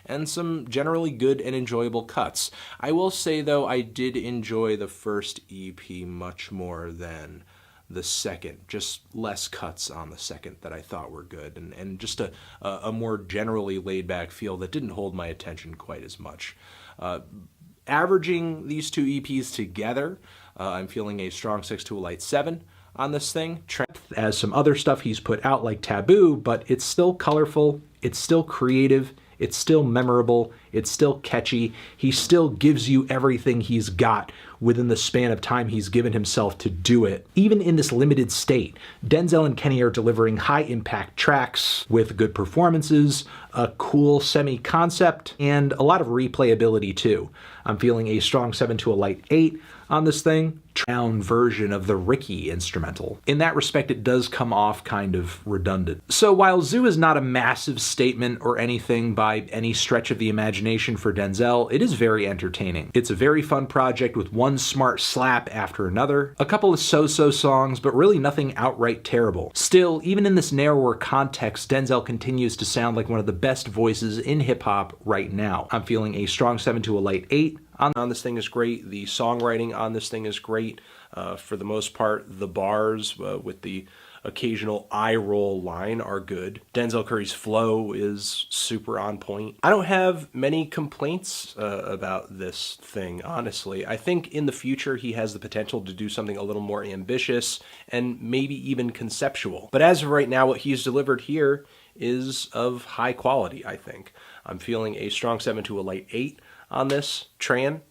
and some generally good and enjoyable cuts. I will say, though, I did enjoy the first EP much more than the second. Just less cuts on the second that I thought were good, and just a more generally laid-back feel that didn't hold my attention quite as much. Averaging these two EPs together, I'm feeling a strong 6 to a light 7 on this thing. As some other stuff he's put out like Taboo, but it's still colorful, it's still creative, it's still memorable, it's still catchy. He still gives you everything he's got within the span of time he's given himself to do it. Even in this limited state, Denzel and Kenny are delivering high-impact tracks with good performances, a cool semi-concept, and a lot of replayability too. I'm feeling a strong 7 to a light 8 on this thing. Down version of the Ricky instrumental. In that respect, it does come off kind of redundant. So while Zoo is not a massive statement or anything by any stretch of the imagination for Denzel, it is very entertaining. It's a very fun project with one smart slap after another, a couple of so-so songs, but really nothing outright terrible. Still, even in this narrower context, Denzel continues to sound like one of the best voices in hip-hop right now. I'm feeling a strong 7 to a light 8 on this thing is great. The songwriting on this thing is great. For the most part, the bars with the occasional eye roll line are good. Denzel Curry's flow is super on point. I don't have many complaints about this thing, honestly. I think in the future he has the potential to do something a little more ambitious and maybe even conceptual. But as of right now, what he's delivered here is of high quality, I think. I'm feeling a strong 7 to a light 8 on this Tran.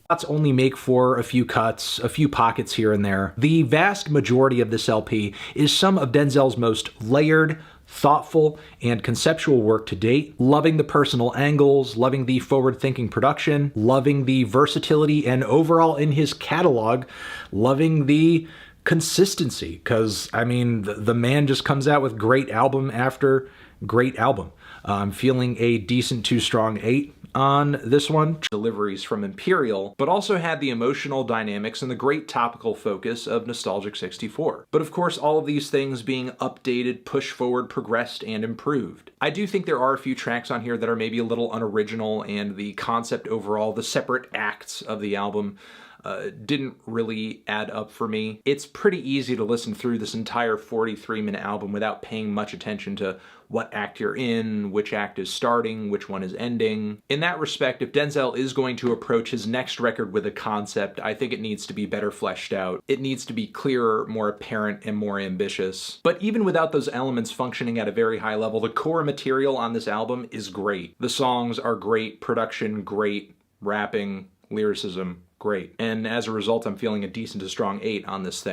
Cuts only make for a few cuts, a few pockets here and there. The vast majority of this LP is some of Denzel's most layered, thoughtful, and conceptual work to date. Loving the personal angles, loving the forward-thinking production, loving the versatility and overall in his catalog, loving the consistency, because, I mean, the man just comes out with great album after great album. I'm feeling a decent 2 strong 8 on this one. Deliveries from Imperial, but also had the emotional dynamics and the great topical focus of Nostalgic 64. But of course, all of these things being updated, pushed forward, progressed, and improved. I do think there are a few tracks on here that are maybe a little unoriginal, and the concept overall, the separate acts of the album, didn't really add up for me. It's pretty easy to listen through this entire 43-minute album without paying much attention to what act you're in, which act is starting, which one is ending. In that respect, if Denzel is going to approach his next record with a concept, I think it needs to be better fleshed out. It needs to be clearer, more apparent, and more ambitious. But even without those elements functioning at a very high level, the core material on this album is great. The songs are great, production great, rapping, lyricism great. And as a result, I'm feeling a decent to strong 8 on this thing.